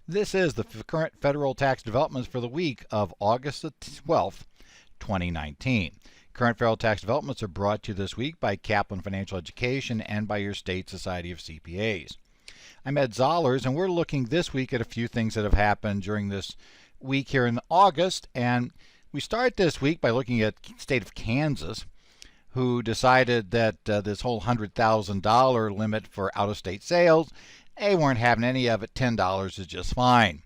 This is the current federal tax developments for the week of August the 12th, 2019. Current federal tax developments are brought to you this week by Kaplan Financial Education and by your state society of CPAs. I'm Ed Zollers, and we're looking this week at a few things that have happened during this week here in August. And we start this week by looking at the state of Kansas, who decided that this whole $100,000 limit for out-of-state sales, they weren't having any of it. $10 is just fine.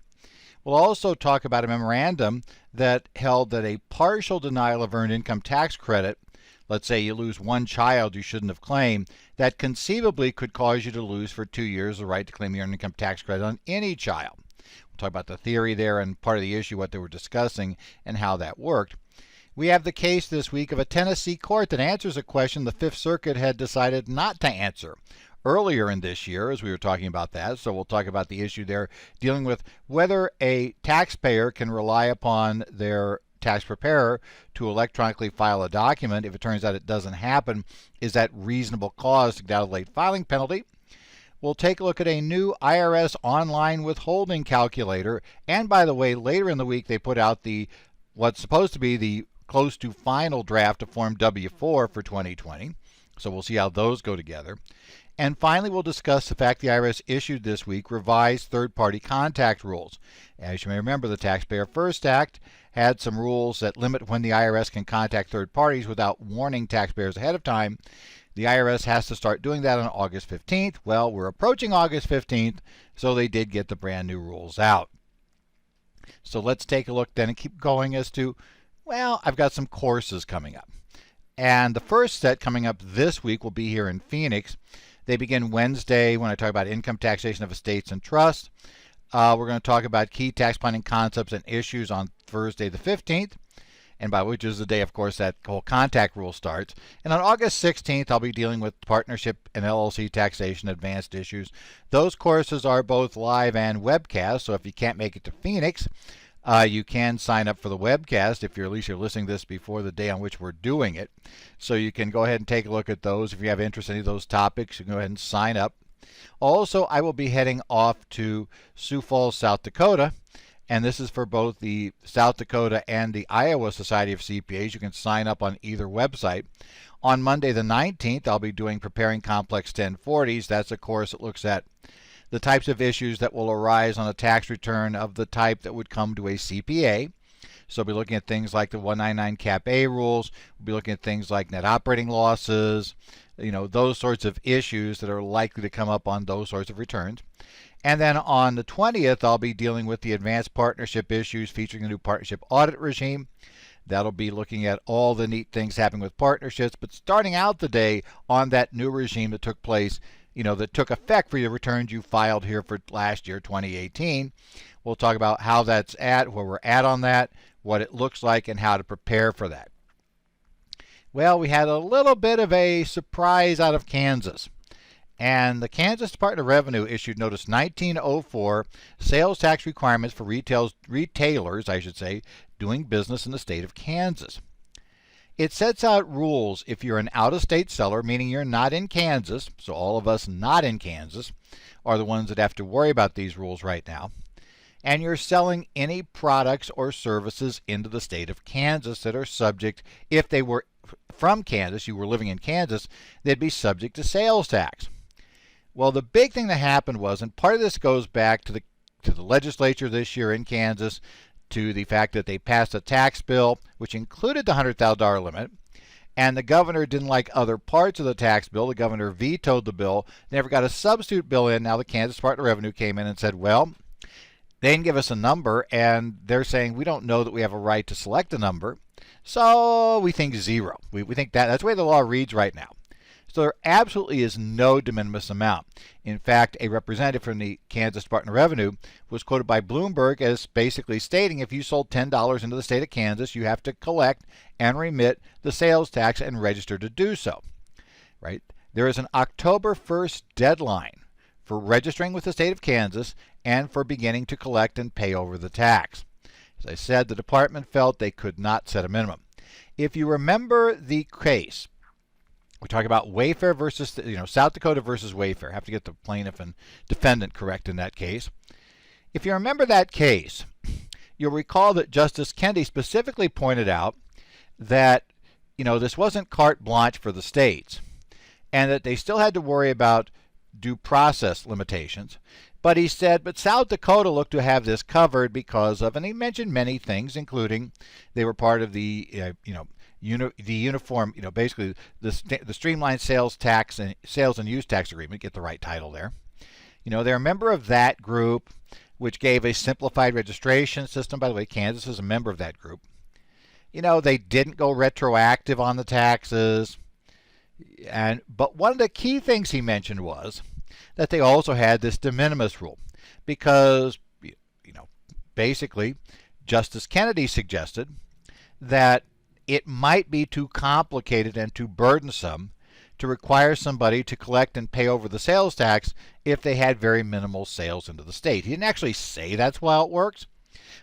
We'll also talk about a memorandum that held that a partial denial of earned income tax credit, let's say you lose one child you shouldn't have claimed, that conceivably could cause you to lose for 2 years the right to claim the earned income tax credit on any child. We'll talk about the theory there and part of the issue, what they were discussing, and how that worked. We have the case this week of a Tennessee court that answers a question the Fifth Circuit had decided not to answer earlier in this year, as we were talking about that. So we'll talk about the issue there dealing with whether a taxpayer can rely upon their tax preparer to electronically file a document. If it turns out it doesn't happen, is that reasonable cause to get out a late filing penalty? We'll take a look at a new IRS online withholding calculator. And by the way, later in the week they put out what's supposed to be the close to final draft of Form W-4 for 2020. So we'll see how those go together. And finally, we'll discuss the fact the IRS issued this week revised third-party contact rules. As you may remember, the Taxpayer First Act had some rules that limit when the IRS can contact third parties without warning taxpayers ahead of time. The IRS has to start doing that on August 15th. Well, we're approaching August 15th, so they did get the brand new rules out. So let's take a look then and keep going as to, well, I've got some courses coming up. And the first set coming up this week will be here in Phoenix. They begin Wednesday when I talk about income taxation of estates and trusts. We're going to talk about key tax planning concepts and issues on Thursday the 15th, and by which is the day, of course, that whole contact rule starts. And on August 16th, I'll be dealing with partnership and LLC taxation advanced issues. Those courses are both live and webcast, so if you can't make it to Phoenix, you can sign up for the webcast if you're listening to this before the day on which we're doing it. So you can go ahead and take a look at those. If you have interest in any of those topics, you can go ahead and sign up. Also, I will be heading off to Sioux Falls, South Dakota, and this is for both the South Dakota and the Iowa Society of CPAs. You can sign up on either website. On Monday the 19th, I'll be doing Preparing Complex 1040s. That's a course that looks at the types of issues that will arise on a tax return of the type that would come to a CPA. So we'll be looking at things like the 199 Cap A rules. We'll be looking at things like net operating losses, those sorts of issues that are likely to come up on those sorts of returns. And then on the 20th, I'll be dealing with the advanced partnership issues featuring the new partnership audit regime. That'll be looking at all the neat things happening with partnerships, but starting out the day on that new regime that took place, that took effect for your returns you filed here for last year, 2018. We'll talk about how that's at, where we're at on that, what it looks like, and how to prepare for that. Well, we had a little bit of a surprise out of Kansas. And the Kansas Department of Revenue issued Notice 1904, Sales Tax Requirements for Retailers, doing business in the state of Kansas. It sets out rules if you're an out-of-state seller, meaning you're not in Kansas, so all of us not in Kansas are the ones that have to worry about these rules right now, and you're selling any products or services into the state of Kansas that are subject, if they were from Kansas, you were living in Kansas, they'd be subject to sales tax. Well, the big thing that happened was, and part of this goes back to the legislature this year in Kansas, to the fact that they passed a tax bill which included the $100,000 limit, and the governor didn't like other parts of the tax bill. The governor vetoed the bill, never got a substitute bill in. Now the Kansas Department of Revenue came in and said, well, they didn't give us a number, and they're saying we don't know that we have a right to select a number, so we think zero. We think that's the way the law reads right now. So there absolutely is no de minimis amount. In fact, a representative from the Kansas Department of Revenue was quoted by Bloomberg as basically stating if you sold $10 into the state of Kansas, you have to collect and remit the sales tax and register to do so. Right? There is an October 1st deadline for registering with the state of Kansas and for beginning to collect and pay over the tax. As I said, the department felt they could not set a minimum. If you remember the case, we talk about Wayfair versus, South Dakota versus Wayfair. I have to get the plaintiff and defendant correct in that case. If you remember that case, you'll recall that Justice Kennedy specifically pointed out that this wasn't carte blanche for the states, and that they still had to worry about due process limitations. But he said, but South Dakota looked to have this covered because of, and he mentioned many things, including they were part of the uniform, basically the streamlined sales tax and sales and use tax agreement. Get the right title there. They're a member of that group, which gave a simplified registration system. By the way, Kansas is a member of that group. They didn't go retroactive on the taxes. But one of the key things he mentioned was that they also had this de minimis rule, because basically Justice Kennedy suggested that it might be too complicated and too burdensome to require somebody to collect and pay over the sales tax if they had very minimal sales into the state. He didn't actually say that's how it works,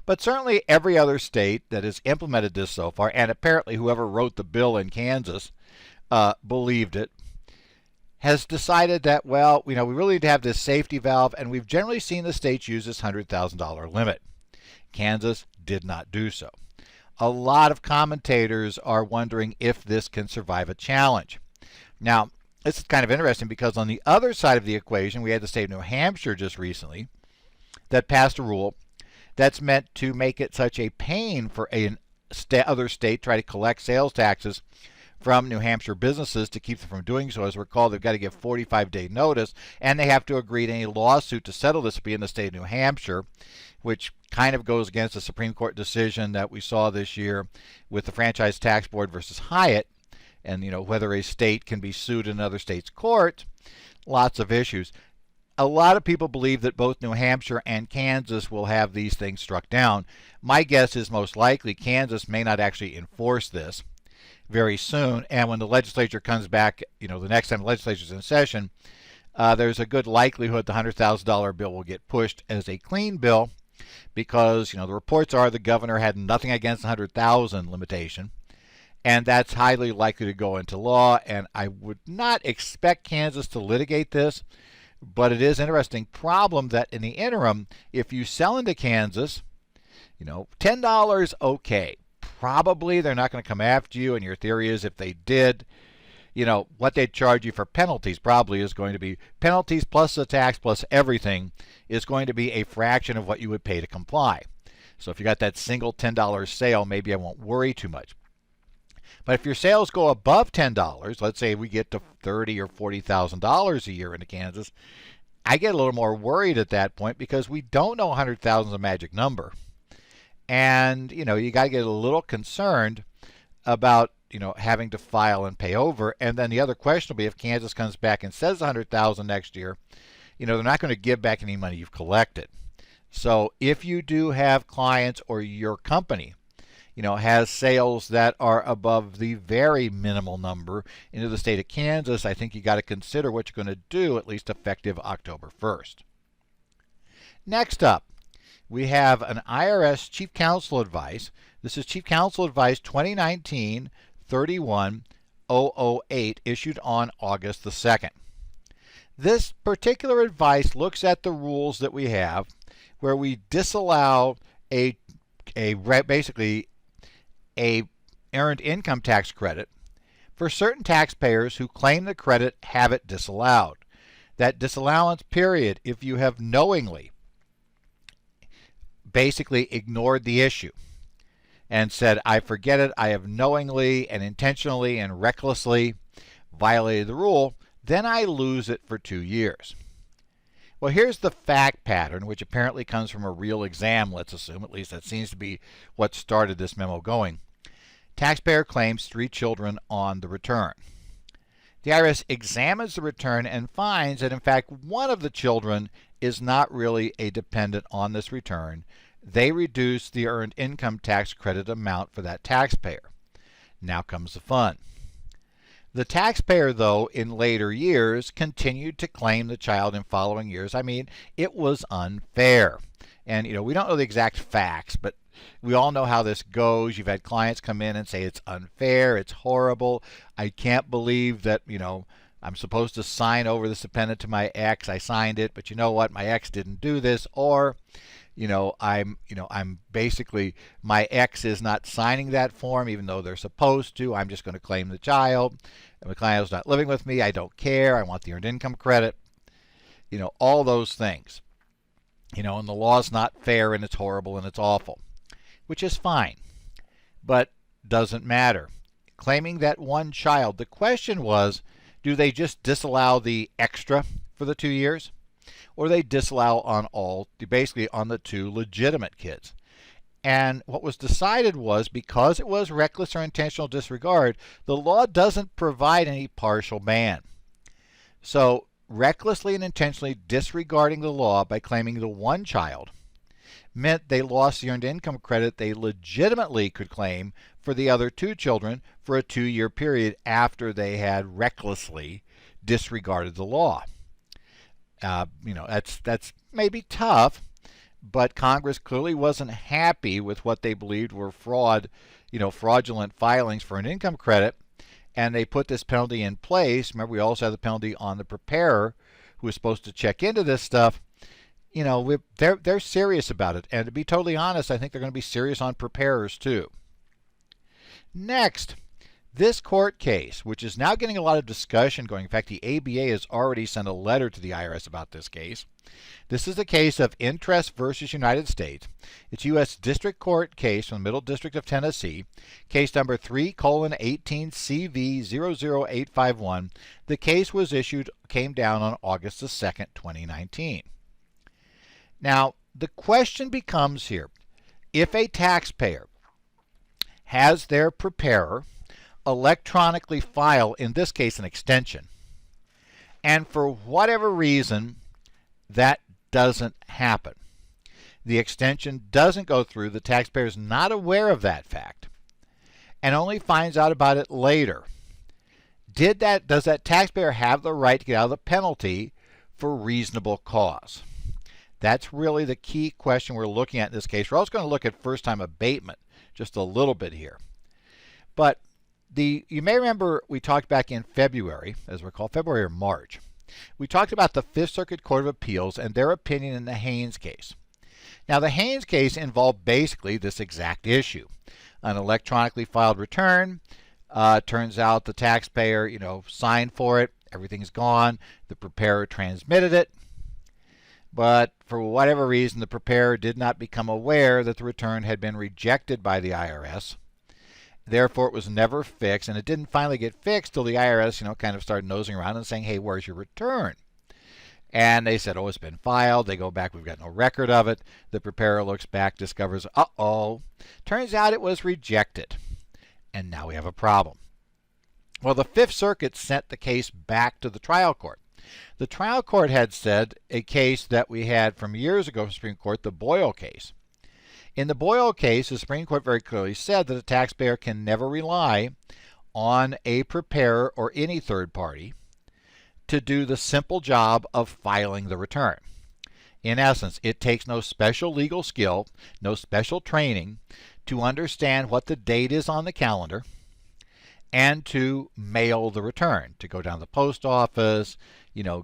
but certainly every other state that has implemented this so far, and apparently whoever wrote the bill in Kansas believed it, has decided that, well, we really need to have this safety valve, and we've generally seen the states use this $100,000 limit. Kansas did not do so. A lot of commentators are wondering if this can survive a challenge. Now, this is kind of interesting because on the other side of the equation, we had the state of New Hampshire just recently that passed a rule that's meant to make it such a pain for other state try to collect sales taxes from New Hampshire businesses to keep them from doing so. As we're called, they've got to give 45-day notice, and they have to agree to any lawsuit to settle this will be in the state of New Hampshire, which kind of goes against the Supreme Court decision that we saw this year with the Franchise Tax Board versus Hyatt, and whether a state can be sued in another state's court. Lots of issues. A lot of people believe that both New Hampshire and Kansas will have these things struck down. My guess is most likely Kansas may not actually enforce this very soon, and when the legislature comes back, the next time the legislature's in session, there's a good likelihood the $100,000 bill will get pushed as a clean bill, because the reports are the governor had nothing against the 100,000 limitation, and that's highly likely to go into law. And I would not expect Kansas to litigate this, but it is an interesting problem that in the interim, if you sell into Kansas, $10, okay. Probably they're not going to come after you, and your theory is if they did, what they'd charge you for penalties probably is going to be penalties plus the tax plus everything is going to be a fraction of what you would pay to comply. So if you got that single $10 sale, maybe I won't worry too much. But if your sales go above $10, let's say we get to $30,000 or $40,000 a year into Kansas, I get a little more worried at that point because we don't know 100,000 is a magic number. And, you got to get a little concerned about, having to file and pay over. And then the other question will be if Kansas comes back and says 100,000 next year, they're not going to give back any money you've collected. So if you do have clients or your company, has sales that are above the very minimal number into the state of Kansas, I think you got to consider what you're going to do, at least effective October 1st. Next up, we have an IRS Chief Counsel Advice. This is Chief Counsel Advice 2019-31-008, issued on August the 2nd. This particular advice looks at the rules that we have where we disallow basically a earned income tax credit for certain taxpayers who claim the credit have it disallowed. That disallowance period, if you have knowingly basically ignored the issue and said, I forget it, I have knowingly and intentionally and recklessly violated the rule, then I lose it for 2 years. Well, here's the fact pattern, which apparently comes from a real exam, let's assume. At least that seems to be what started this memo going. Taxpayer claims 3 children on the return. The IRS examines the return and finds that, in fact, one of the children is not really a dependent on this return. They reduce the earned income tax credit amount for that taxpayer. Now comes the fun. The taxpayer, though, in later years, continued to claim the child in following years. I mean, it was unfair. And, we don't know the exact facts, but we all know how this goes. You've had clients come in and say it's unfair, it's horrible. I can't believe that, I'm supposed to sign over this appendant to my ex. I signed it, but you know what? My ex didn't do this. Or, I'm basically, my ex is not signing that form even though they're supposed to. I'm just going to claim the child. And the client is not living with me. I don't care. I want the earned income credit. All those things. And the law's not fair and it's horrible and it's awful, which is fine, but doesn't matter. Claiming that one child, the question was, do they just disallow the extra for the 2 years? Or they disallow on basically on the 2 legitimate kids? And what was decided was, because it was reckless or intentional disregard, the law doesn't provide any partial ban. So recklessly and intentionally disregarding the law by claiming the one child meant they lost the earned income credit they legitimately could claim for the other 2 children for a 2-year period after they had recklessly disregarded the law. That's maybe tough, but Congress clearly wasn't happy with what they believed were fraudulent filings for an income credit, and they put this penalty in place. Remember, we also have the penalty on the preparer who is supposed to check into this stuff. They're serious about it, and to be totally honest, I think they're going to be serious on preparers too. Next, this court case, which is now getting a lot of discussion going. In fact, the ABA has already sent a letter to the IRS about this case. This is the case of Interest versus United States. It's U.S. District Court case from the Middle District of Tennessee, case number 3:18CV00851. The case came down on August the 2nd, 2019. Now, the question becomes here, if a taxpayer has their preparer electronically file, in this case, an extension, and for whatever reason that doesn't happen, the extension doesn't go through, the taxpayer is not aware of that fact, and only finds out about it later, does that taxpayer have the right to get out of the penalty for reasonable cause? That's really the key question we're looking at in this case. We're also going to look at first-time abatement just a little bit here. But you may remember we talked back in February, as we recall, February or March. We talked about the Fifth Circuit Court of Appeals and their opinion in the Haynes case. Now, the Haynes case involved basically this exact issue. An electronically filed return. Turns out the taxpayer, signed for it. Everything's gone. The preparer transmitted it. But for whatever reason, the preparer did not become aware that the return had been rejected by the IRS. Therefore, it was never fixed, and it didn't finally get fixed till the IRS, kind of started nosing around and saying, hey, where's your return? And they said, oh, it's been filed. They go back, we've got no record of it. The preparer looks back, discovers, uh-oh. Turns out it was rejected. And now we have a problem. Well, the Fifth Circuit sent the case back to the trial court. The trial court had said a case that we had from years ago from the Supreme Court, the Boyle case. In the Boyle case, the Supreme Court very clearly said that a taxpayer can never rely on a preparer or any third party to do the simple job of filing the return. In essence, it takes no special legal skill, no special training to understand what the date is on the calendar and to mail the return, to go down to the post office,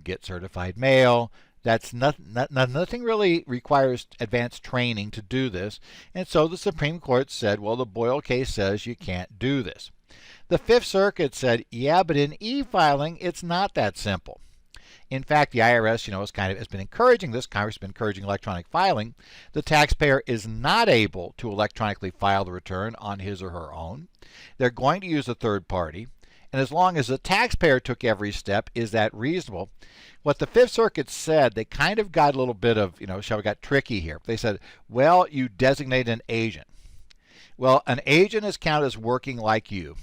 get certified mail. That's nothing really requires advanced training to do this. And so the Supreme Court said, well, the Boyle case says you can't do this. The Fifth Circuit said, yeah, but in e-filing, it's not that simple. In fact, the IRS, has been encouraging this. Congress has been encouraging electronic filing. The taxpayer is not able to electronically file the return on his or her own. They're going to use a third party. And as long as the taxpayer took every step, is that reasonable? What the Fifth Circuit said, they kind of got a little bit of, got tricky here. They said, well, you designate an agent. Well, an agent is counted as working like you.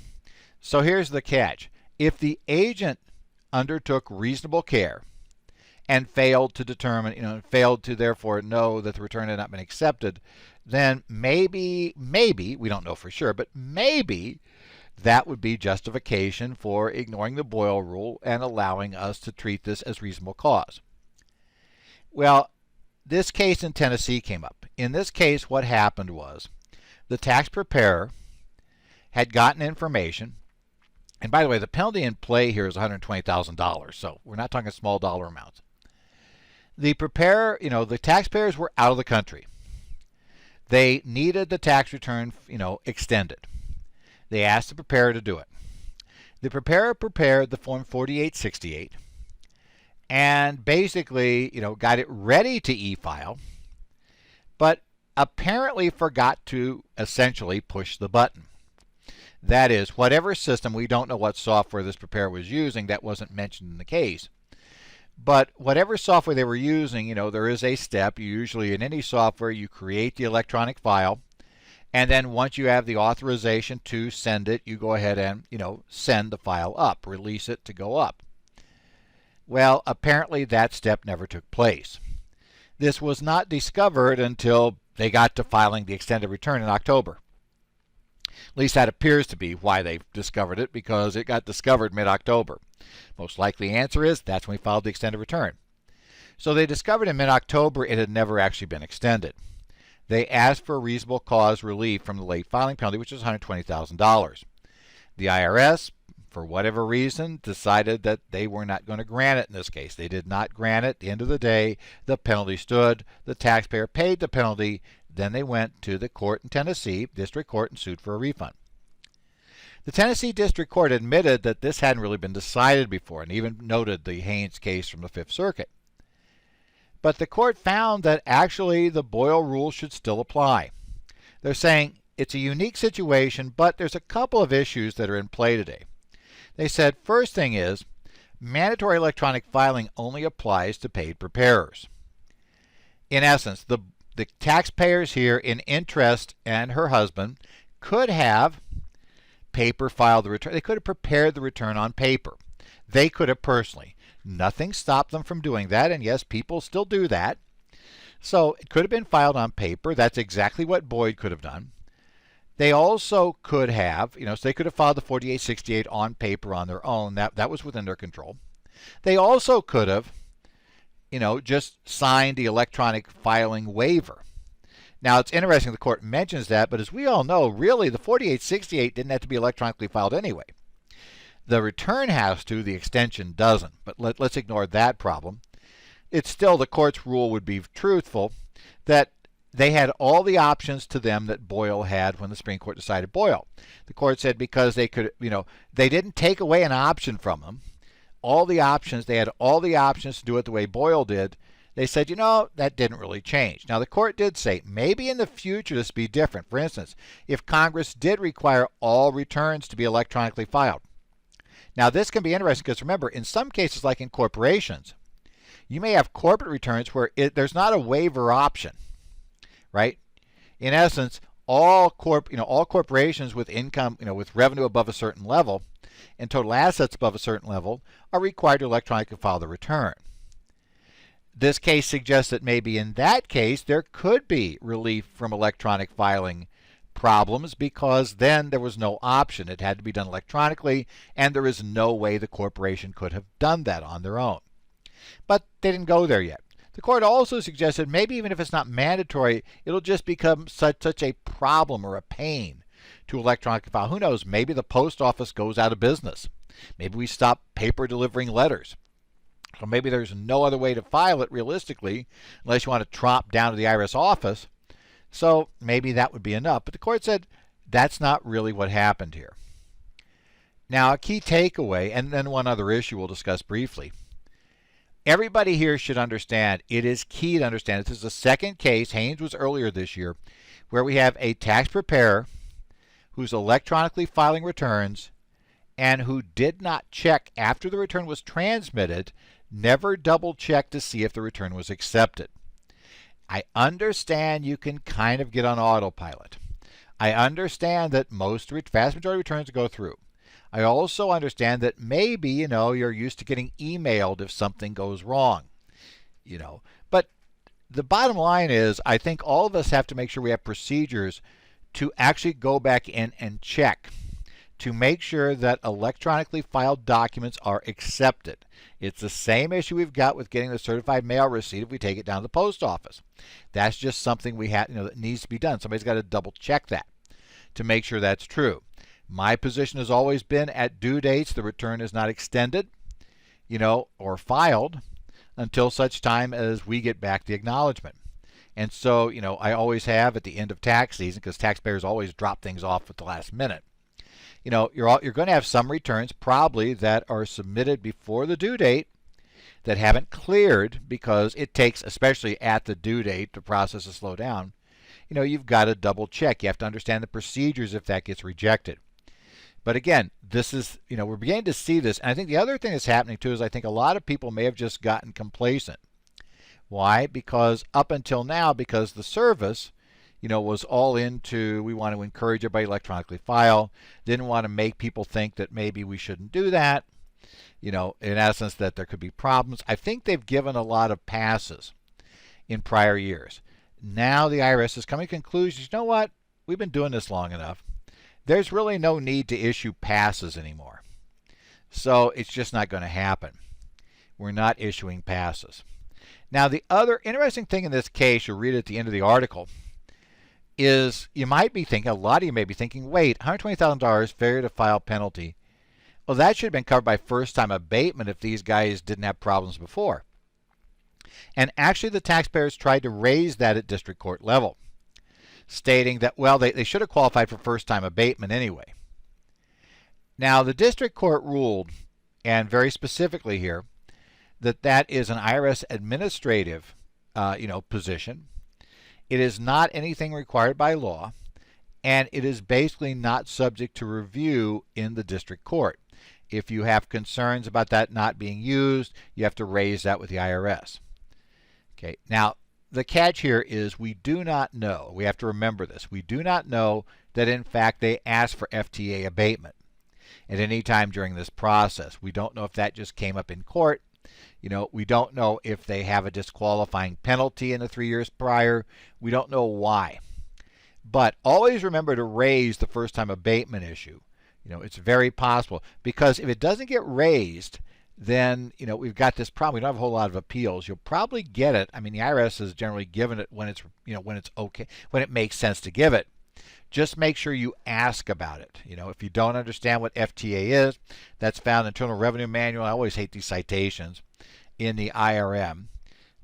So here's the catch. If the agent undertook reasonable care and failed to determine, failed to therefore know that the return had not been accepted, then maybe, we don't know for sure, but maybe that would be justification for ignoring the Boyle rule and allowing us to treat this as reasonable cause. Well, this case in Tennessee came up. In this case, what happened was the tax preparer had gotten information And by the way, the penalty in play here is $120,000, so we're not talking small dollar amounts. The preparer, the taxpayers were out of the country. They needed the tax return, extended. They asked the preparer to do it. The preparer prepared the Form 4868 and basically, got it ready to e-file, but apparently forgot to essentially push the button. That is, whatever system, we don't know what software this preparer was using, that wasn't mentioned in the case. But whatever software they were using, there is a step. Usually in any software, you create the electronic file, and then once you have the authorization to send it, you go ahead and, send the file up, release it to go up. Well, apparently that step never took place. This was not discovered until they got to filing the extended return in October. At least that appears to be why they discovered it, because it got discovered mid-October. Most likely answer is that's when we filed the extended return. So they discovered in mid-October it had never actually been extended. They asked for reasonable cause relief from the late filing penalty, which was $120,000. The IRS, for whatever reason, decided that they were not going to grant it in this case. They did not grant it. At the end of the day, the penalty stood. The taxpayer paid the penalty. Then they went to the court in Tennessee, district court, and sued for a refund. The Tennessee District Court admitted that this hadn't really been decided before and even noted the Haynes case from the Fifth Circuit. But the court found that actually the Boyle rule should still apply. They're saying it's a unique situation, but there's a couple of issues that are in play today. They said first thing is mandatory electronic filing only applies to paid preparers. In essence, the taxpayers here in interest and her husband could have paper filed the return. They could have prepared the return on paper. They could have personally. Nothing stopped them from doing that, and yes, people still do that. So it could have been filed on paper. That's exactly what Boyd could have done. They also could have, so they could have filed the 4868 on paper on their own. That was within their control. They also could have, just signed the electronic filing waiver. Now, it's interesting the court mentions that, but as we all know, really, the 4868 didn't have to be electronically filed anyway. The return has to, the extension doesn't. But let's ignore that problem. It's still, the court's rule would be truthful, that they had all the options to them that Boyle had when the Supreme Court decided Boyle. The court said because they could, they didn't take away an option from them. All the options, they had all the options to do it the way Boyle did. They said, that didn't really change. Now, the court did say maybe in the future this would be different. For instance, if Congress did require all returns to be electronically filed. Now, this can be interesting because remember, in some cases like in corporations, you may have corporate returns where there's not a waiver option, right? In essence, all corporations with income, with revenue above a certain level and total assets above a certain level are required to electronically file the return. This case suggests that maybe in that case there could be relief from electronic filing problems because then there was no option. It had to be done electronically, and there is no way the corporation could have done that on their own. But they didn't go there yet. The court also suggested maybe even if it's not mandatory, it'll just become such a problem or a pain to electronically file. Who knows? Maybe the post office goes out of business. Maybe we stop paper delivering letters. So maybe there's no other way to file it realistically unless you want to tromp down to the IRS office. So maybe that would be enough. But the court said that's not really what happened here. Now, a key takeaway, and then one other issue we'll discuss briefly. Everybody here should understand, it is key to understand, this is the second case, Haynes was earlier this year, where we have a tax preparer who's electronically filing returns and who did not check after the return was transmitted, never double check to see if the return was accepted. I understand you can kind of get on autopilot. I understand that most vast majority of returns go through. I also understand that maybe, you're used to getting emailed if something goes wrong, But the bottom line is, I think all of us have to make sure we have procedures to actually go back in and check to make sure that electronically filed documents are accepted. It's the same issue we've got with getting the certified mail receipt if we take it down to the post office. That's just something we have, that needs to be done. Somebody's got to double check that to make sure that's true. My position has always been at due dates, the return is not extended, or filed until such time as we get back the acknowledgement. And so, I always have at the end of tax season, because taxpayers always drop things off at the last minute. You're going to have some returns probably that are submitted before the due date that haven't cleared because it takes, especially at the due date, the process to slow down. You've got to double check. You have to understand the procedures if that gets rejected. But again, this is, we're beginning to see this. And I think the other thing that's happening too is I think a lot of people may have just gotten complacent. Why? Because up until now, because the service, was all into, we want to encourage everybody to electronically file, didn't want to make people think that maybe we shouldn't do that, in essence that there could be problems. I think they've given a lot of passes in prior years. Now the IRS is coming to conclusions, you know what, we've been doing this long enough. There's really no need to issue passes anymore. So it's just not going to happen. We're not issuing passes. Now the other interesting thing in this case, you'll read at the end of the article, is you might be thinking, a lot of you may be thinking, wait, $120,000 failure to file penalty. Well, that should have been covered by first-time abatement if these guys didn't have problems before. And actually the taxpayers tried to raise that at district court level, stating that, well, they should have qualified for first-time abatement anyway. Now, the district court ruled, and very specifically here, that is an IRS administrative, position. It is not anything required by law, and it is basically not subject to review in the district court. If you have concerns about that not being used, you have to raise that with the IRS. Okay, now the catch here is we do not know, we have to remember this, we do not know that in fact they asked for FTA abatement at any time during this process. We don't know if that just came up in court. We don't know if they have a disqualifying penalty in the 3 years prior. We don't know why. But always remember to raise the first-time abatement issue. It's very possible, because if it doesn't get raised, then we've got this problem. We don't have a whole lot of appeals. You'll probably get it. I mean, the IRS has generally given it when it's when it's okay, when it makes sense to give it. Just make sure you ask about it. If you don't understand what FTA is, that's found in the Internal Revenue Manual. I always hate these citations in the IRM,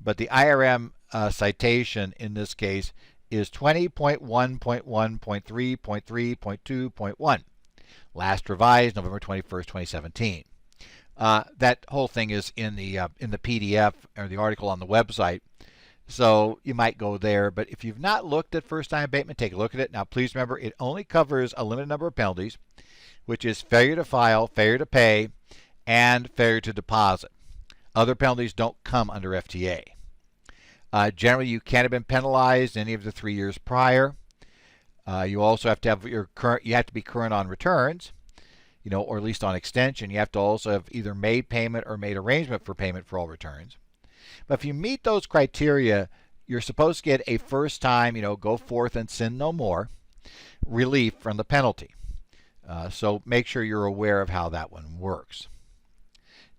but the IRM citation in this case is 20.1.1.3.3.2.1, last revised November 21st, 2017. That whole thing is in the PDF or the article on the website, so you might go there. But if you've not looked at first-time abatement, take a look at it. Now, please remember, it only covers a limited number of penalties, which is failure to file, failure to pay, and failure to deposit. Other penalties don't come under FTA. Generally, you can't have been penalized any of the 3 years prior. You also have to have you have to be current on returns, or at least on extension. You have to also have either made payment or made arrangement for payment for all returns. But if you meet those criteria, you're supposed to get a first time, go forth and sin no more relief from the penalty. So make sure you're aware of how that one works.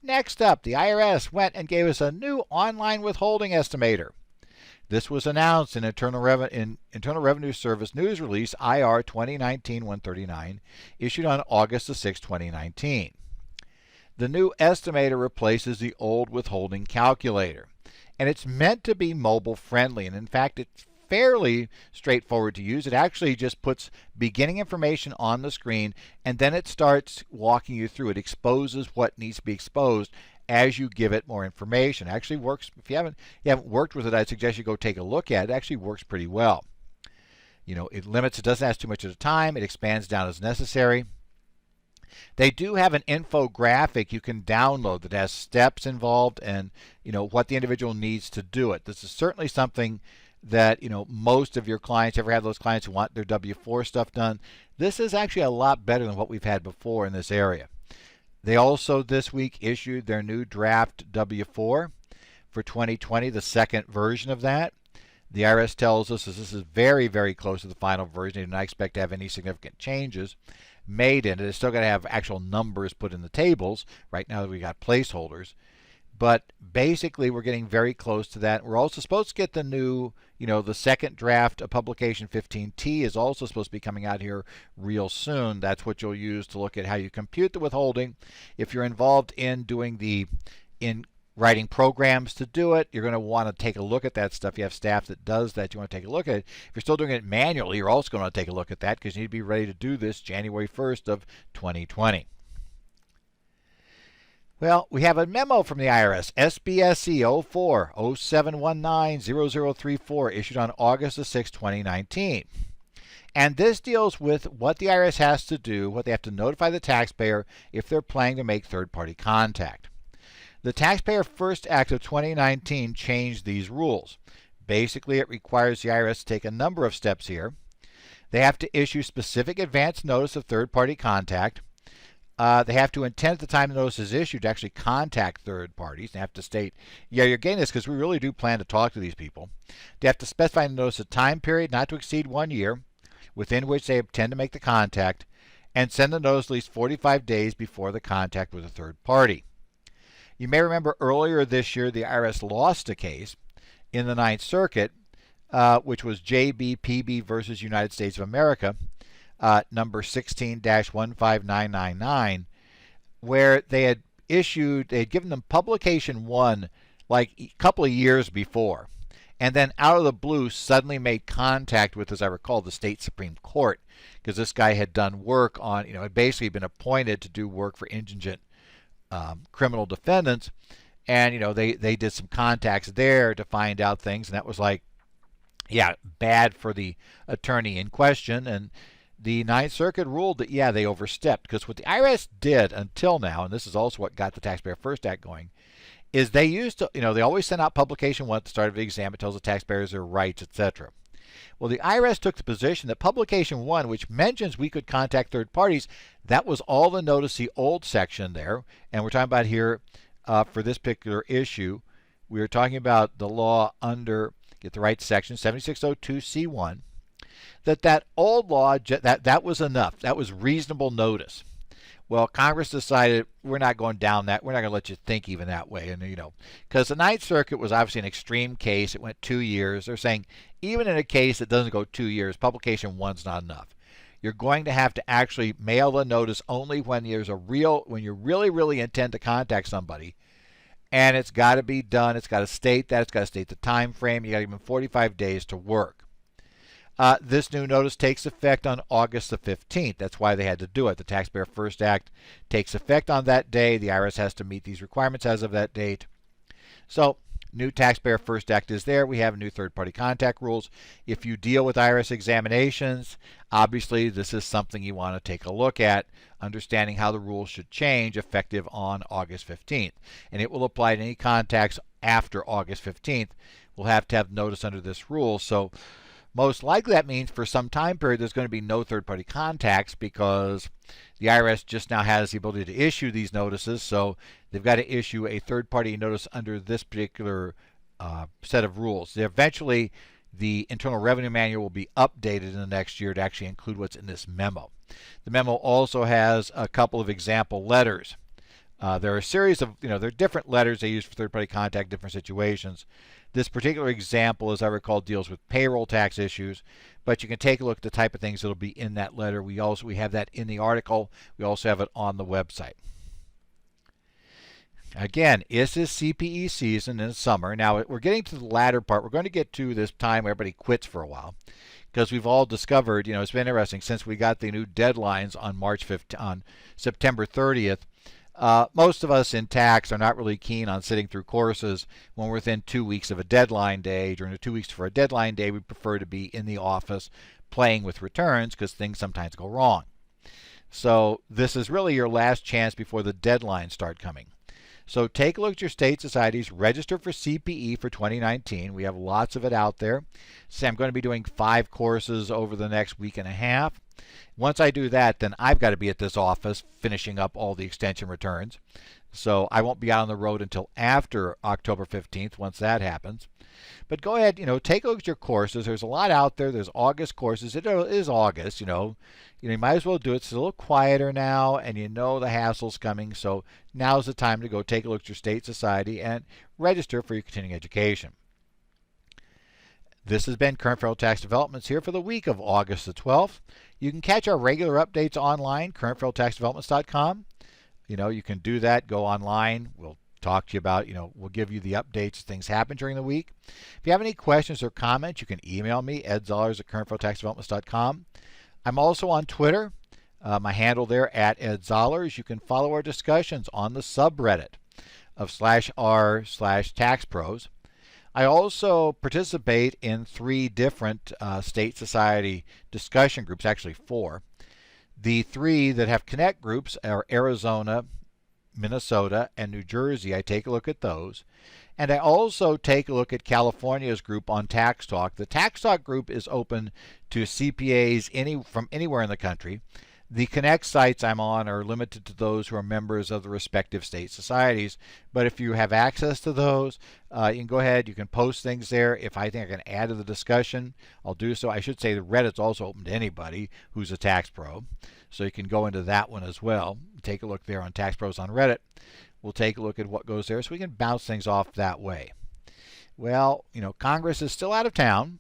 Next up, the IRS went and gave us a new online withholding estimator. This was announced in Internal Revenue Service News Release IR 2019-139, issued on August 6, 2019. The new estimator replaces the old withholding calculator, and it's meant to be mobile friendly, and in fact it's fairly straightforward to use. It actually just puts beginning information on the screen, and then it starts walking you through. It exposes what needs to be exposed as you give it more information. It actually works. If you haven't worked with it, I'd suggest you go take a look at it. It actually works pretty well. It limits, it doesn't ask too much at a time. It expands down as necessary. They do have an infographic you can download that has steps involved and what the individual needs to do it. This is certainly something that most of your clients, ever have those clients who want their W-4 stuff done. This is actually a lot better than what we've had before in this area. They also this week issued their new draft W-4 for 2020, the second version of that. The IRS tells us this is very, very close to the final version. They do not expect to have any significant changes made in it. It's still going to have actual numbers put in the tables. Right now we got placeholders. But basically, we're getting very close to that. We're also supposed to get the new, the second draft of Publication 15T is also supposed to be coming out here real soon. That's what you'll use to look at how you compute the withholding. If you're involved in writing programs to do it, you're going to want to take a look at that stuff. You have staff that does that. You want to take a look at it. If you're still doing it manually, you're also going to take a look at that because you need to be ready to do this January 1st of 2020. Well, we have a memo from the IRS, SBSE 04-0719-0034, issued on August 6, 2019. And this deals with what the IRS has to do, what they have to notify the taxpayer if they're planning to make third-party contact. The Taxpayer First Act of 2019 changed these rules. Basically, it requires the IRS to take a number of steps here. They have to issue specific advance notice of third-party contact. They have to intend at the time the notice is issued to actually contact third parties. They have to state, yeah, you're getting this because we really do plan to talk to these people. They have to specify in the notice a time period not to exceed 1 year within which they intend to make the contact, and send the notice at least 45 days before the contact with a third party. You may remember earlier this year the IRS lost a case in the Ninth Circuit, which was JBPB versus United States of America, number 16-15999, where they had given them publication 1 like a couple of years before, and then out of the blue suddenly made contact with, as I recall, the state Supreme Court, because this guy had done work on, had basically been appointed to do work for indigent criminal defendants, and they did some contacts there to find out things, and that was like, yeah, bad for the attorney in question. And the Ninth Circuit ruled that, yeah, they overstepped, because what the IRS did until now, and this is also what got the Taxpayer First Act going, is they used to, they always send out publication 1 at the start of the exam. It tells the taxpayers their rights, etc. Well, the IRS took the position that publication 1, which mentions we could contact third parties, that was all the notice, the old section there. And we're talking about here for this particular issue, we are talking about the law under, get the right section, 7602C1, that old law, that was enough. That was reasonable notice. Well, Congress decided we're not going down that. We're not going to let you think even that way. And, because the Ninth Circuit was obviously an extreme case. It went 2 years. They're saying even in a case that doesn't go 2 years, publication 1's not enough. You're going to have to actually mail the notice only when you really, really intend to contact somebody. And it's got to be done. It's got to state that. It's got to state the time frame. You got even 45 days to work. This new notice takes effect on August the 15th. That's why they had to do it. The Taxpayer First Act takes effect on that day. The IRS has to meet these requirements as of that date. So, new Taxpayer First Act is there. We have new third-party contact rules. If you deal with IRS examinations, obviously this is something you want to take a look at, understanding how the rules should change effective on August 15th. And it will apply to any contacts after August 15th. We'll have to have notice under this rule. So, most likely that means for some time period there's going to be no third-party contacts, because the IRS just now has the ability to issue these notices, so they've got to issue a third-party notice under this particular set of rules. Eventually, the Internal Revenue Manual will be updated in the next year to actually include what's in this memo. The memo also has a couple of example letters. There are a series of, there are different letters they use for third-party contact, different situations. This particular example, as I recall, deals with payroll tax issues, but you can take a look at the type of things that will be in that letter. We have that in the article. We also have it on the website. Again, this is CPE season in the summer. Now, we're getting to the latter part. We're going to get to this time where everybody quits for a while, because we've all discovered, it's been interesting since we got the new deadlines on September 30th. Most of us in tax are not really keen on sitting through courses when we're within 2 weeks of a deadline day. During the 2 weeks for a deadline day, we prefer to be in the office playing with returns, because things sometimes go wrong. So this is really your last chance before the deadlines start coming. So take a look at your state societies, register for CPE for 2019. We have lots of it out there. So I'm going to be doing 5 courses over the next week and a half. Once I do that, then I've got to be at this office finishing up all the extension returns. So I won't be out on the road until after October 15th once that happens. But go ahead, take a look at your courses. There's a lot out there. There's August courses. It is August, you might as well do it. It's a little quieter now, and the hassle's coming. So now's the time to go take a look at your state society and register for your continuing education. This has been Current Federal Tax Developments here for the week of August the 12th. You can catch our regular updates online, currentfederaltaxdevelopments.com. You can do that. Go online. We'll talk to you about, we'll give you the updates as things happen during the week. If you have any questions or comments, you can email me, edzollers@currentfederaltaxdevelopments.com. I'm also on Twitter. My handle there at edzollers. You can follow our discussions on the subreddit of /r/taxpros. I also participate in 3 different state society discussion groups, actually 4. The 3 that have connect groups are Arizona, Minnesota, and New Jersey. I take a look at those. And I also take a look at California's group on Tax Talk. The Tax Talk group is open to CPAs from anywhere in the country. The Connect sites I'm on are limited to those who are members of the respective state societies. But if you have access to those, you can go ahead. You can post things there. If I think I can add to the discussion, I'll do so. I should say the Reddit's also open to anybody who's a tax pro. So you can go into that one as well. Take a look there on Tax Pros on Reddit. We'll take a look at what goes there so we can bounce things off that way. Well, Congress is still out of town.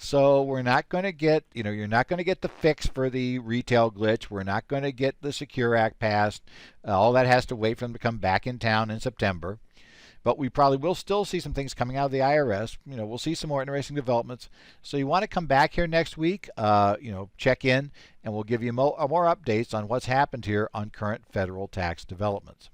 So we're not going to get, you're not going to get the fix for the retail glitch. We're not going to get the Secure Act passed. All that has to wait for them to come back in town in September. But we probably will still see some things coming out of the IRS. We'll see some more interesting developments. So you want to come back here next week, check in, and we'll give you more updates on what's happened here on current federal tax developments.